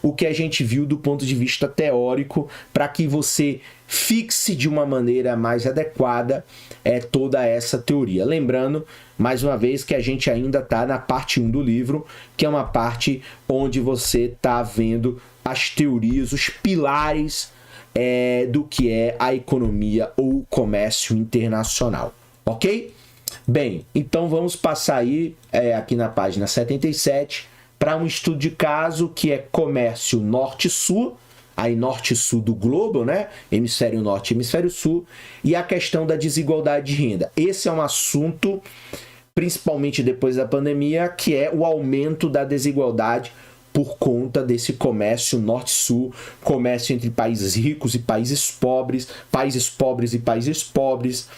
o que a gente viu do ponto de vista teórico, para que você fixe de uma maneira mais adequada toda essa teoria. Lembrando, mais uma vez, que a gente ainda está na parte 1 do livro, que é uma parte onde você está vendo as teorias, os pilares do que é a economia ou o comércio internacional, ok? Bem, então vamos passar aí, aqui na página 77, para um estudo de caso que é comércio norte-sul, aí norte-sul do globo, né? Hemisfério norte e hemisfério sul, e a questão da desigualdade de renda. Esse é um assunto, principalmente depois da pandemia, que é o aumento da desigualdade por conta desse comércio norte-sul, comércio entre países ricos e países pobres e países pobres,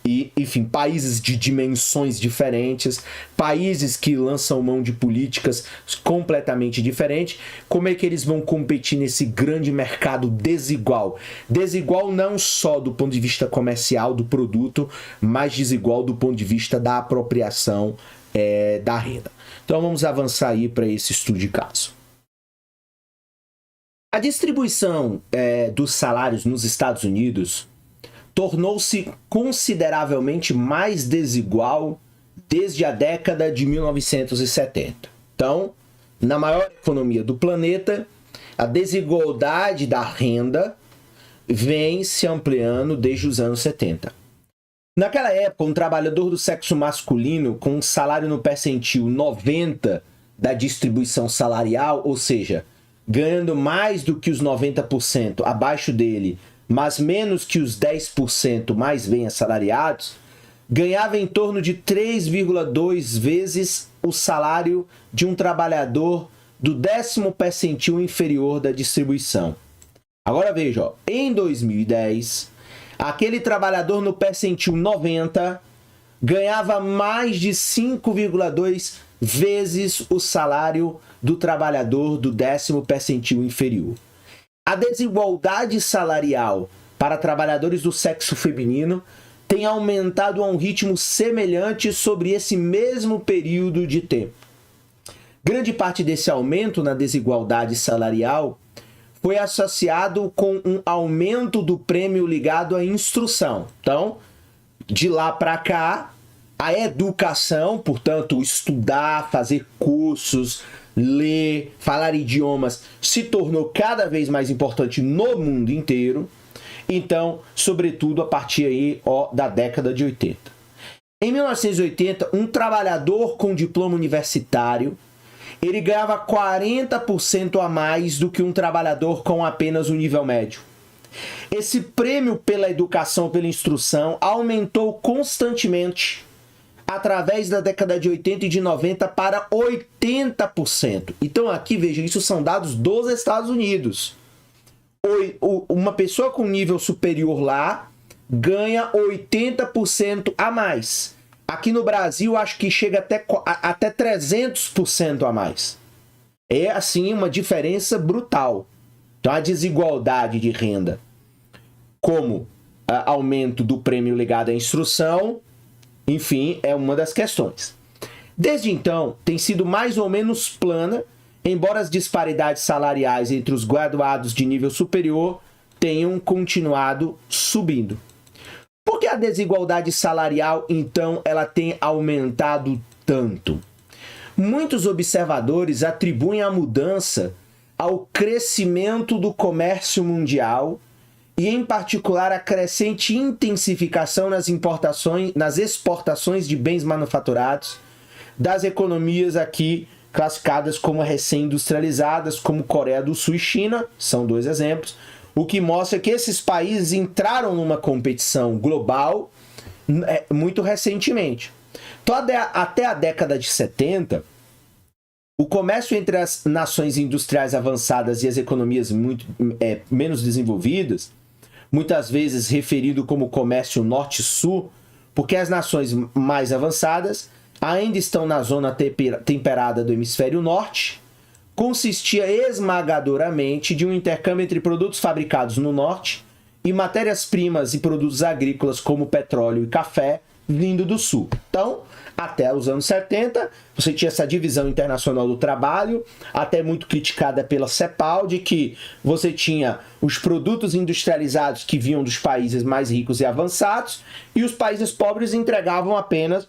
e, enfim, países de dimensões diferentes, países que lançam mão de políticas completamente diferentes. Como é que eles vão competir nesse grande mercado desigual? Desigual não só do ponto de vista comercial do produto, mas desigual do ponto de vista da apropriação da renda. Então vamos avançar aí para esse estudo de caso. A distribuição dos salários nos Estados Unidos tornou-se consideravelmente mais desigual desde a década de 1970. Então, na maior economia do planeta, a desigualdade da renda vem se ampliando desde os anos 70. Naquela época, um trabalhador do sexo masculino com um salário no percentil 90 da distribuição salarial, ou seja, ganhando mais do que os 90% abaixo dele, mas menos que os 10% mais bem assalariados, ganhava em torno de 3,2 vezes o salário de um trabalhador do 10º percentil inferior da distribuição. Agora veja, em 2010... aquele trabalhador no percentil 90 ganhava mais de 5,2 vezes o salário do trabalhador do 10º percentil inferior. A desigualdade salarial para trabalhadores do sexo feminino tem aumentado a um ritmo semelhante sobre esse mesmo período de tempo. Grande parte desse aumento na desigualdade salarial foi associado com um aumento do prêmio ligado à instrução. Então, de lá para cá, a educação, portanto, estudar, fazer cursos, ler, falar idiomas, se tornou cada vez mais importante no mundo inteiro. Então, sobretudo a partir aí, da década de 80. Em 1980, um trabalhador com diploma universitário ele ganhava 40% a mais do que um trabalhador com apenas o nível médio. Esse prêmio pela educação, pela instrução, aumentou constantemente através da década de 80 e de 90 para 80%. Então aqui, veja, isso são dados dos Estados Unidos. Uma pessoa com nível superior lá ganha 80% a mais. Aqui no Brasil, acho que chega até 300% a mais. É, assim, uma diferença brutal. Então, a desigualdade de renda, como aumento do prêmio ligado à instrução, enfim, é uma das questões. Desde então, tem sido mais ou menos plana, embora as disparidades salariais entre os graduados de nível superior tenham continuado subindo. Por que a desigualdade salarial, então, ela tem aumentado tanto? Muitos observadores atribuem a mudança ao crescimento do comércio mundial e, em particular, a crescente intensificação nas exportações de bens manufaturados das economias aqui classificadas como recém-industrializadas, como Coreia do Sul e China, são dois exemplos, o que mostra que esses países entraram numa competição global muito recentemente. Então, até a década de 70, o comércio entre as nações industriais avançadas e as economias menos desenvolvidas, muitas vezes referido como comércio norte-sul, porque as nações mais avançadas ainda estão na zona temperada do hemisfério norte, consistia esmagadoramente de um intercâmbio entre produtos fabricados no norte e matérias-primas e produtos agrícolas como petróleo e café vindo do sul. Então, Até os anos 70, você tinha essa divisão internacional do trabalho, até muito criticada pela CEPAL, de que você tinha os produtos industrializados que vinham dos países mais ricos e avançados, e os países pobres entregavam apenas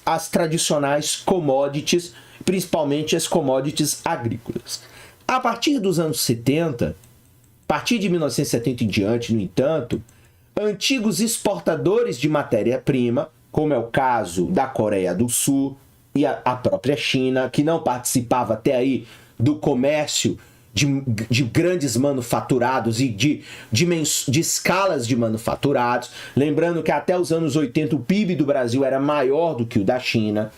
as tradicionais commodities, principalmente as commodities agrícolas. A partir dos anos 70, a partir de 1970 em diante, no entanto, antigos exportadores de matéria-prima, como é o caso da Coreia do Sul e a própria China, que não participava até aí do comércio de grandes manufaturados e de escalas de manufaturados, lembrando que até os anos 80 o PIB do Brasil era maior do que o da China,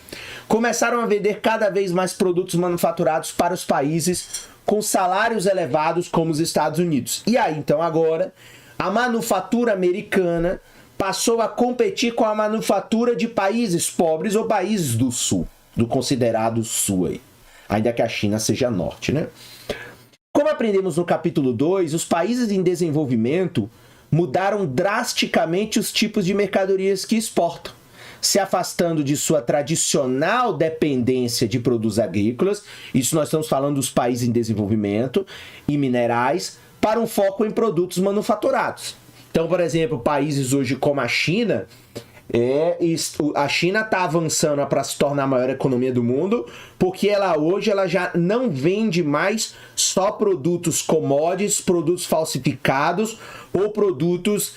começaram a vender cada vez mais produtos manufaturados para os países com salários elevados como os Estados Unidos. E aí, então, agora, a manufatura americana passou a competir com a manufatura de países pobres ou países do sul, do considerado sul aí, ainda que a China seja norte, né? Como aprendemos no capítulo 2, os países em desenvolvimento mudaram drasticamente os tipos de mercadorias que exportam, se afastando de sua tradicional dependência de produtos agrícolas, isso nós estamos falando dos países em desenvolvimento, e minerais, para um foco em produtos manufaturados. Então, por exemplo, países hoje como a China, a China está avançando para se tornar a maior economia do mundo, porque hoje ela já não vende mais só produtos commodities, produtos falsificados ou produtos,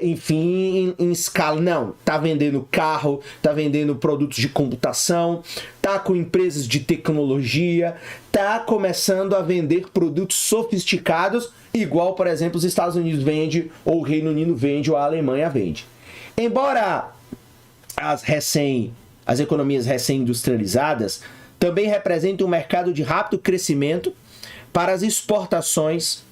enfim, em escala. Não, está vendendo carro, está vendendo produtos de computação, está com empresas de tecnologia, está começando a vender produtos sofisticados, igual, por exemplo, os Estados Unidos vende, ou o Reino Unido vende, ou a Alemanha vende. Embora as economias recém-industrializadas também representem um mercado de rápido crescimento para as exportações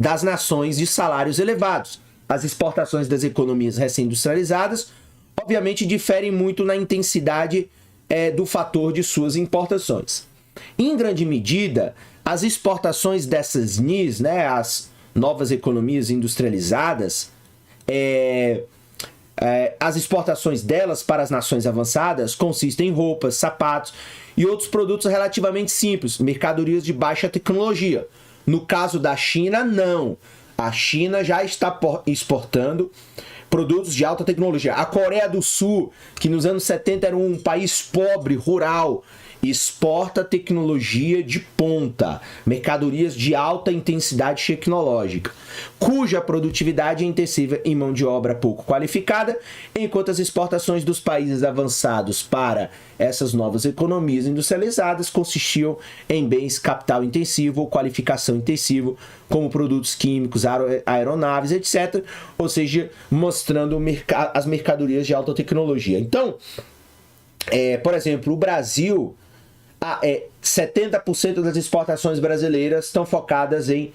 das nações de salários elevados. As exportações das economias recém-industrializadas, obviamente, diferem muito na intensidade do fator de suas importações. Em grande medida, as exportações dessas NIS, né, as novas economias industrializadas, as exportações delas para as nações avançadas consistem em roupas, sapatos e outros produtos relativamente simples, mercadorias de baixa tecnologia. No caso da China, não. A China já está exportando produtos de alta tecnologia. A Coreia do Sul, que nos anos 70 era um país pobre, rural, exporta tecnologia de ponta, mercadorias de alta intensidade tecnológica, cuja produtividade é intensiva em mão de obra pouco qualificada, enquanto as exportações dos países avançados para essas novas economias industrializadas consistiam em bens capital intensivo ou qualificação intensivo, como produtos químicos, aeronaves, etc., ou seja, mostrando as mercadorias de alta tecnologia. Então, por exemplo, o Brasil, 70% das exportações brasileiras estão focadas em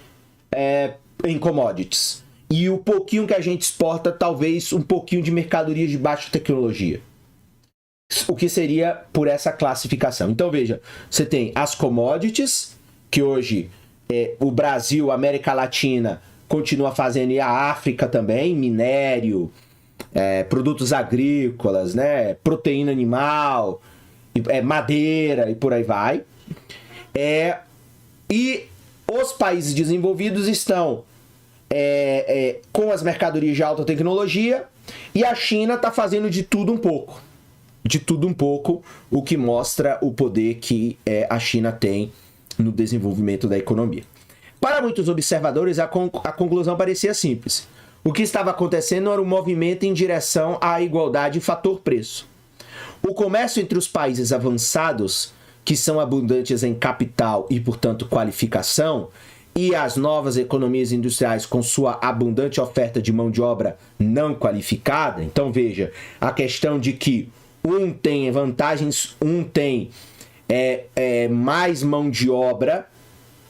commodities. E o pouquinho que a gente exporta, talvez um pouquinho de mercadorias de baixa tecnologia. O que seria por essa classificação? Então, veja, você tem as commodities, que hoje o Brasil, a América Latina, continua fazendo, e a África também, minério, produtos agrícolas, né, proteína animal, madeira e por aí vai. E os países desenvolvidos estão com as mercadorias de alta tecnologia, e a China está fazendo de tudo um pouco. De tudo um pouco, o que mostra o poder que a China tem no desenvolvimento da economia. Para muitos observadores, a conclusão parecia simples. O que estava acontecendo era um movimento em direção à igualdade fator preço. O comércio entre os países avançados, que são abundantes em capital e, portanto, qualificação, e as novas economias industriais com sua abundante oferta de mão de obra não qualificada. Então, veja, a questão de que um tem vantagens, um tem mais mão de obra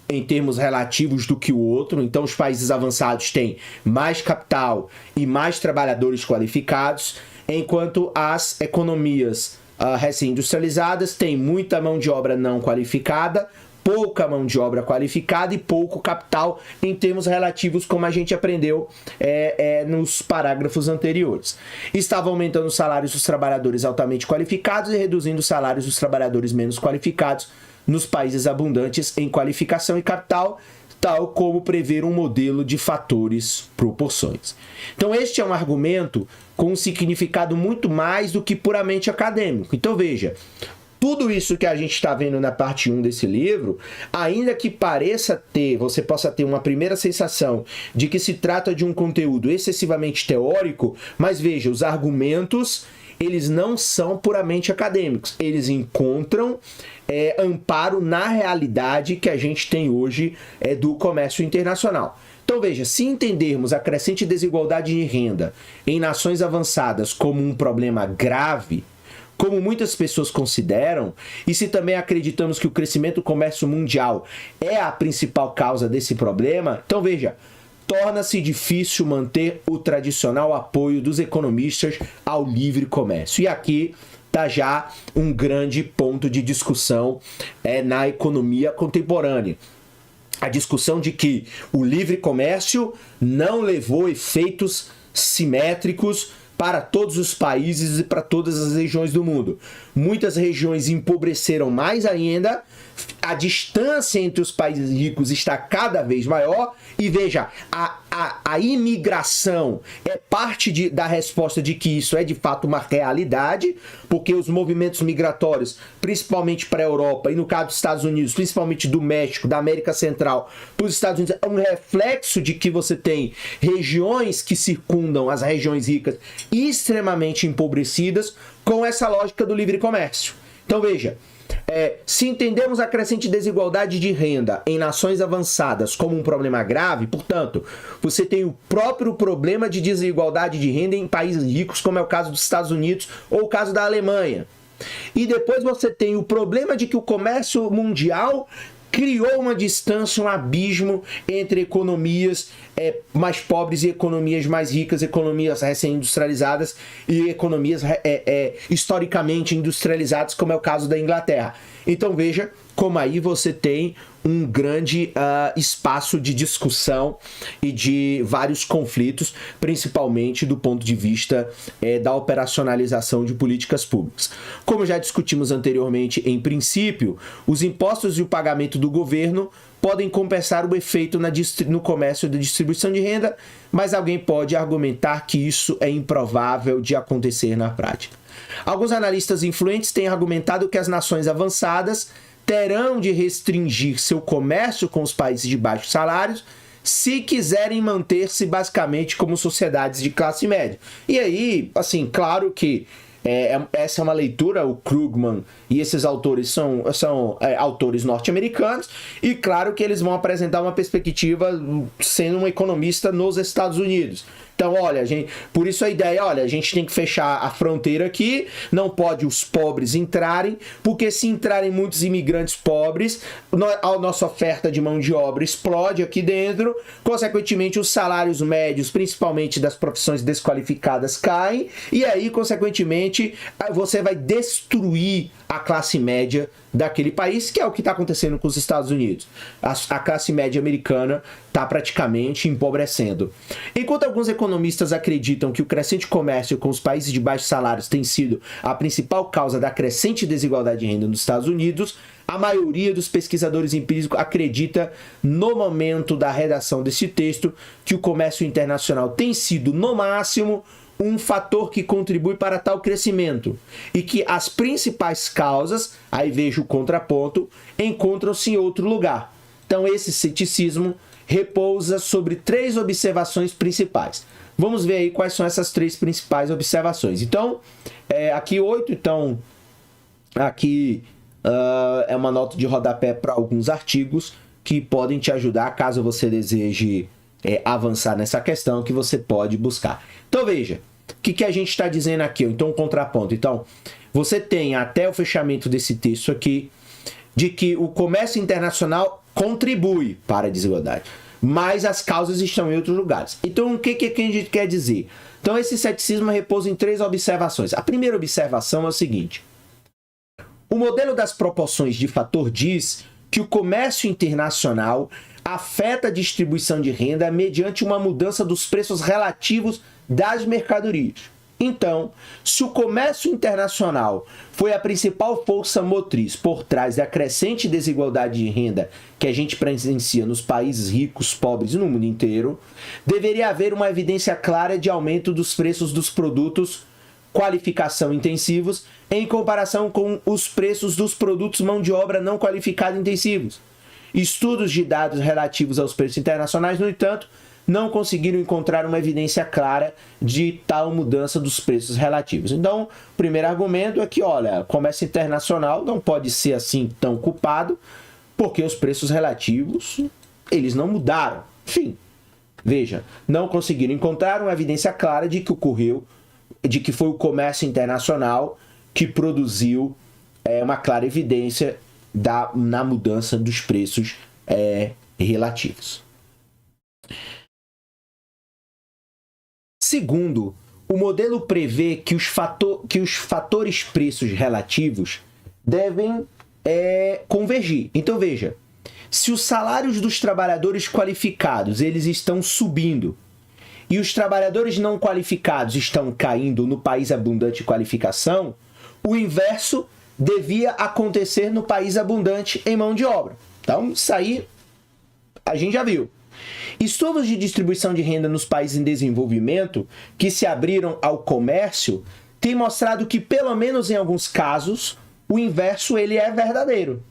em termos relativos do que o outro. Então, os países avançados têm mais capital e mais trabalhadores qualificados, enquanto as economias recém-industrializadas têm muita mão de obra não qualificada, pouca mão de obra qualificada e pouco capital em termos relativos, como a gente aprendeu nos parágrafos anteriores. Estava aumentando os salários dos trabalhadores altamente qualificados e reduzindo os salários dos trabalhadores menos qualificados nos países abundantes em qualificação e capital, tal como prever um modelo de fatores proporções. Então este é um argumento com um significado muito mais do que puramente acadêmico. Então veja, tudo isso que a gente está vendo na parte 1 desse livro, ainda que você possa ter uma primeira sensação de que se trata de um conteúdo excessivamente teórico, mas veja, os argumentos, eles não são puramente acadêmicos, eles encontram amparo na realidade que a gente tem hoje do comércio internacional. Então veja, se entendermos a crescente desigualdade de renda em nações avançadas como um problema grave, como muitas pessoas consideram, e se também acreditamos que o crescimento do comércio mundial é a principal causa desse problema, então veja, torna-se difícil manter o tradicional apoio dos economistas ao livre comércio. E aqui está já um grande ponto de discussão na economia contemporânea. A discussão de que o livre comércio não levou efeitos simétricos para todos os países e para todas as regiões do mundo. Muitas regiões empobreceram mais ainda, a distância entre os países ricos está cada vez maior e veja, a imigração é parte da resposta de que isso é de fato uma realidade, porque os movimentos migratórios, principalmente para a Europa e no caso dos Estados Unidos, principalmente do México, da América Central, para os Estados Unidos, é um reflexo de que você tem regiões que circundam as regiões ricas extremamente empobrecidas com essa lógica do livre comércio. Então veja, se entendemos a crescente desigualdade de renda em nações avançadas como um problema grave, portanto, você tem o próprio problema de desigualdade de renda em países ricos, como é o caso dos Estados Unidos ou o caso da Alemanha. E depois você tem o problema de que o comércio mundial criou uma distância, um abismo entre economias mais pobres e economias mais ricas, economias recém-industrializadas e economias historicamente industrializadas, como é o caso da Inglaterra. Então veja como aí você tem um grande espaço de discussão e de vários conflitos, principalmente do ponto de vista da operacionalização de políticas públicas. Como já discutimos anteriormente, em princípio, os impostos e o pagamento do governo podem compensar o efeito no comércio de distribuição de renda, mas alguém pode argumentar que isso é improvável de acontecer na prática. Alguns analistas influentes têm argumentado que as nações avançadas terão de restringir seu comércio com os países de baixos salários se quiserem manter-se basicamente como sociedades de classe média. E aí, assim, claro que essa é uma leitura, o Krugman e esses autores são autores norte-americanos, e claro que eles vão apresentar uma perspectiva sendo um economista nos Estados Unidos. Então, olha, por isso a ideia, olha, a gente tem que fechar a fronteira aqui, não pode os pobres entrarem, porque se entrarem muitos imigrantes pobres, a nossa oferta de mão de obra explode aqui dentro, consequentemente os salários médios, principalmente das profissões desqualificadas, caem, e aí, consequentemente, você vai destruir a classe média daquele país, que é o que está acontecendo com os Estados Unidos. A classe média americana está praticamente empobrecendo. Enquanto alguns economistas acreditam que o crescente comércio com os países de baixos salários tem sido a principal causa da crescente desigualdade de renda nos Estados Unidos, a maioria dos pesquisadores empíricos acredita, no momento da redação desse texto, que o comércio internacional tem sido, no máximo, um fator que contribui para tal crescimento e que as principais causas, aí vejo o contraponto, encontram-se em outro lugar. Então esse ceticismo repousa sobre 3 observações principais. Vamos ver aí quais são essas 3 principais observações. Então, aqui 8, então aqui é uma nota de rodapé para alguns artigos que podem te ajudar caso você deseje avançar nessa questão, que você pode buscar. Então veja, o que a gente está dizendo aqui? Então, um contraponto. Então, você tem até o fechamento desse texto aqui, de que o comércio internacional contribui para a desigualdade, mas as causas estão em outros lugares. Então, o que a gente quer dizer? Então, esse ceticismo repousa em 3 observações. A primeira observação é o seguinte: o modelo das proporções de fator diz que o comércio internacional afeta a distribuição de renda mediante uma mudança dos preços relativos das mercadorias. Então, se o comércio internacional foi a principal força motriz por trás da crescente desigualdade de renda que a gente presencia nos países ricos, pobres e no mundo inteiro, deveria haver uma evidência clara de aumento dos preços dos produtos qualificação intensivos em comparação com os preços dos produtos mão de obra não qualificada intensivos. Estudos de dados relativos aos preços internacionais, no entanto, não conseguiram encontrar uma evidência clara de tal mudança dos preços relativos. Então, o primeiro argumento é que, olha, o comércio internacional não pode ser assim tão culpado, porque os preços relativos, eles não mudaram. Enfim, veja, não conseguiram encontrar uma evidência clara de que ocorreu, de que foi o comércio internacional que produziu uma clara evidência na mudança dos preços relativos. Segundo, o modelo prevê que os fatores preços relativos devem convergir. Então veja, se os salários dos trabalhadores qualificados eles estão subindo e os trabalhadores não qualificados estão caindo no país abundante de qualificação, o inverso devia acontecer no país abundante em mão de obra. Então, isso aí a gente já viu. Estudos de distribuição de renda nos países em desenvolvimento que se abriram ao comércio têm mostrado que, pelo menos em alguns casos, o inverso ele é verdadeiro.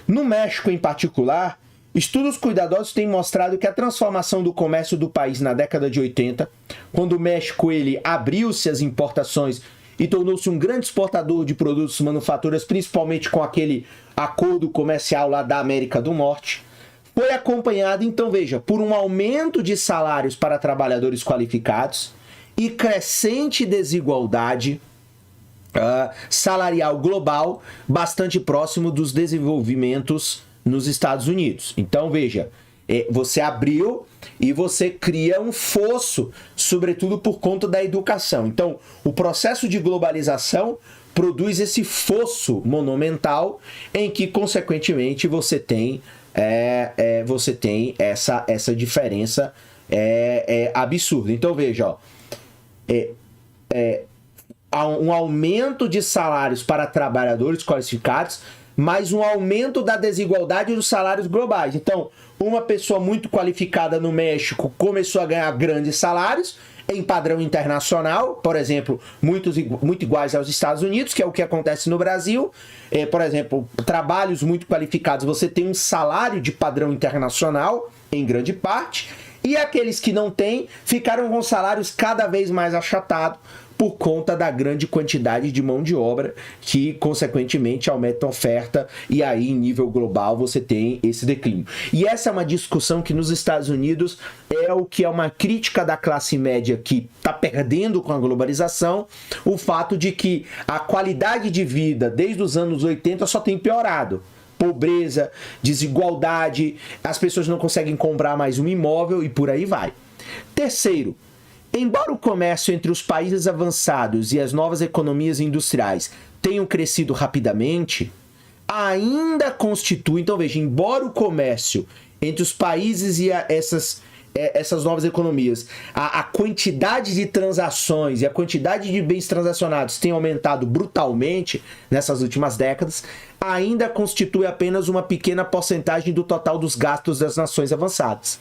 No México, em particular, estudos cuidadosos têm mostrado que a transformação do comércio do país na década de 80, quando o México ele abriu-se às importações e tornou-se um grande exportador de produtos e manufaturas, principalmente com aquele acordo comercial lá da América do Norte, foi acompanhado, então veja, por um aumento de salários para trabalhadores qualificados e crescente desigualdade salarial global bastante próximo dos desenvolvimentos nos Estados Unidos. Então veja, você abriu e você cria um fosso, sobretudo por conta da educação. Então o processo de globalização produz esse fosso monumental em que, consequentemente, você tem essa diferença absurda. Então veja, há um aumento de salários para trabalhadores qualificados, mas um aumento da desigualdade dos salários globais. Então, uma pessoa muito qualificada no México começou a ganhar grandes salários em padrão internacional, por exemplo, muito iguais aos Estados Unidos, que é o que acontece no Brasil. Por exemplo, trabalhos muito qualificados, você tem um salário de padrão internacional, em grande parte, e aqueles que não têm ficaram com salários cada vez mais achatados por conta da grande quantidade de mão de obra que, consequentemente, aumenta a oferta e aí, em nível global, você tem esse declínio. E essa é uma discussão que nos Estados Unidos é o que é uma crítica da classe média que está perdendo com a globalização, o fato de que a qualidade de vida desde os anos 80 só tem piorado. Pobreza, desigualdade, as pessoas não conseguem comprar mais um imóvel e por aí vai. Terceiro, embora o comércio entre os países avançados e as novas economias industriais tenham crescido rapidamente, ainda constitui, então veja, embora o comércio entre os países e essas novas economias, a quantidade de transações e a quantidade de bens transacionados tenha aumentado brutalmente nessas últimas décadas, ainda constitui apenas uma pequena porcentagem do total dos gastos das nações avançadas.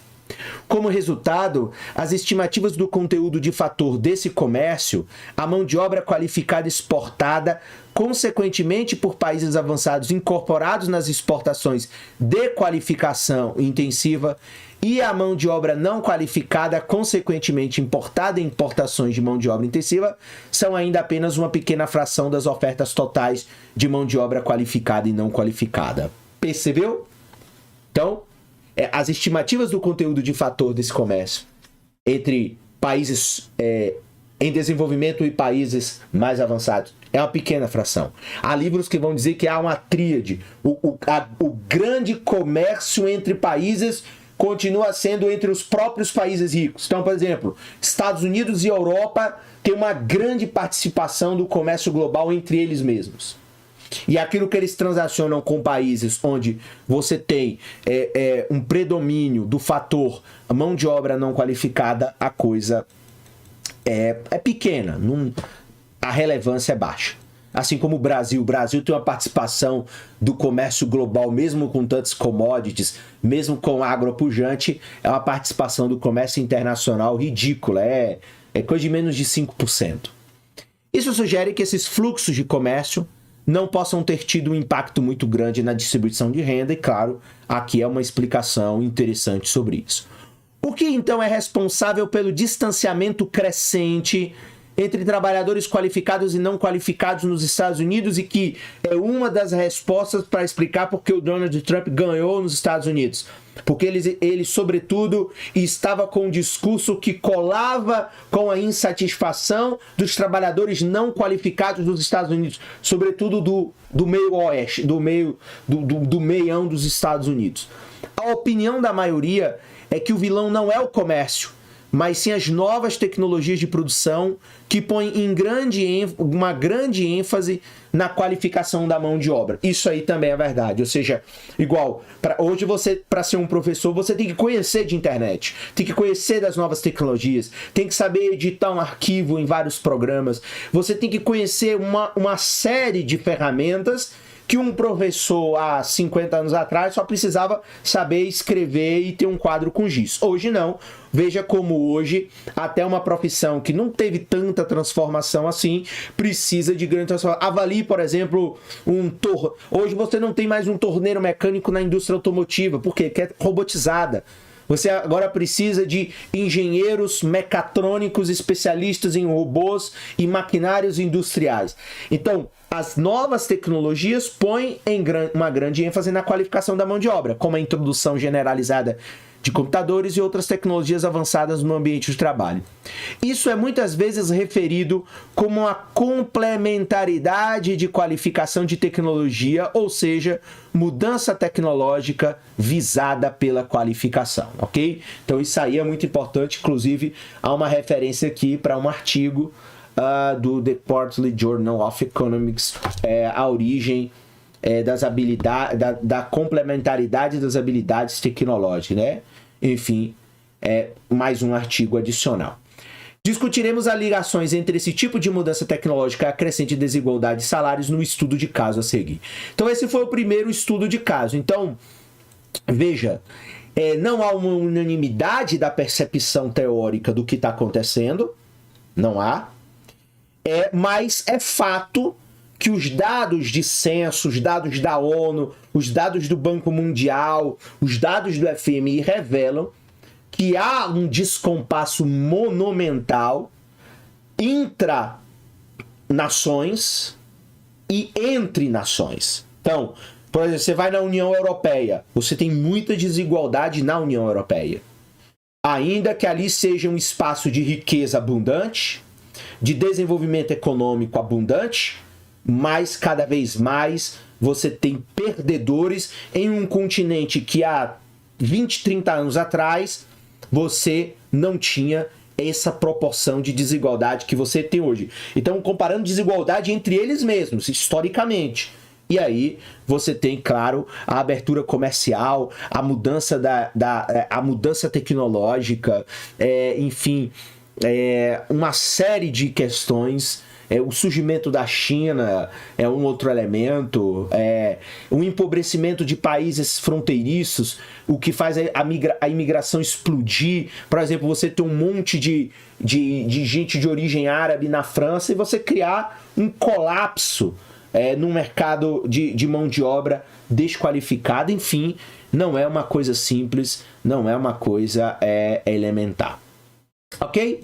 Como resultado, as estimativas do conteúdo de fator desse comércio, a mão de obra qualificada exportada, consequentemente por países avançados incorporados nas exportações de qualificação intensiva, e a mão de obra não qualificada, consequentemente importada em importações de mão de obra intensiva, são ainda apenas uma pequena fração das ofertas totais de mão de obra qualificada e não qualificada. Percebeu? Então, as estimativas do conteúdo de fator desse comércio entre países em desenvolvimento e países mais avançados é uma pequena fração. Há livros que vão dizer que há uma tríade. O grande comércio entre países continua sendo entre os próprios países ricos. Então, por exemplo, Estados Unidos e Europa têm uma grande participação do comércio global entre eles mesmos. e aquilo que eles transacionam com países onde você tem um predomínio do fator mão de obra não qualificada, a coisa é pequena, a relevância é baixa. Assim como o Brasil tem uma participação do comércio global, mesmo com tantos commodities, mesmo com agro pujante, é uma participação do comércio internacional ridícula, é coisa de menos de 5%. Isso sugere que esses fluxos de comércio não possam ter tido um impacto muito grande na distribuição de renda, e claro, aqui é uma explicação interessante sobre isso. O que então é responsável pelo distanciamento crescente entre trabalhadores qualificados e não qualificados nos Estados Unidos, e que é uma das respostas para explicar por que o Donald Trump ganhou nos Estados Unidos? Porque ele, sobretudo, estava com um discurso que colava com a insatisfação dos trabalhadores não qualificados dos Estados Unidos, sobretudo do meio oeste, do meião dos Estados Unidos. A opinião da maioria é que o vilão não é o comércio, mas sim as novas tecnologias de produção que põem uma grande ênfase na qualificação da mão de obra. Isso aí também é verdade. Ou seja, hoje você, para ser um professor, você tem que conhecer de internet, tem que conhecer das novas tecnologias, tem que saber editar um arquivo em vários programas, você tem que conhecer uma série de ferramentas que um professor há 50 anos atrás só precisava saber escrever e ter um quadro com giz. Hoje não. Veja como hoje até uma profissão que não teve tanta transformação assim precisa de grande transformação. Avalie, por exemplo, hoje você não tem mais um torneiro mecânico na indústria automotiva. Por quê? Porque é robotizada. Você agora precisa de engenheiros mecatrônicos especialistas em robôs e maquinários industriais. Então, as novas tecnologias põem uma grande ênfase na qualificação da mão de obra, como a introdução generalizada de computadores e outras tecnologias avançadas no ambiente de trabalho. Isso é muitas vezes referido como uma complementaridade de qualificação de tecnologia, ou seja, mudança tecnológica visada pela qualificação, ok? Então isso aí é muito importante, inclusive há uma referência aqui para um artigo do The Quarterly Journal of Economics, a origem das habilidades, da complementaridade das habilidades tecnológicas, né? Enfim, mais um artigo adicional. Discutiremos as ligações entre esse tipo de mudança tecnológica e a crescente desigualdade de salários no estudo de caso a seguir. Então esse foi o primeiro estudo de caso. Então, veja, não há uma unanimidade da percepção teórica do que está acontecendo, não há, mas é fato que os dados de censo, os dados da ONU, os dados do Banco Mundial, os dados do FMI revelam que há um descompasso monumental intra-nações e entre nações. Então, por exemplo, você vai na União Europeia, você tem muita desigualdade na União Europeia. Ainda que ali seja um espaço de riqueza abundante, de desenvolvimento econômico abundante, mas cada vez mais você tem perdedores em um continente que há 20, 30 anos atrás você não tinha essa proporção de desigualdade que você tem hoje. Então, comparando desigualdade entre eles mesmos, historicamente. E aí você tem, claro, a abertura comercial, a mudança a mudança tecnológica, enfim, uma série de questões. O surgimento da China é um outro elemento, o empobrecimento de países fronteiriços, o que faz a imigração explodir. Por exemplo, você ter um monte de gente de origem árabe na França e você criar um colapso no mercado de mão de obra desqualificada. Enfim, não é uma coisa simples, não é uma coisa elementar. Ok?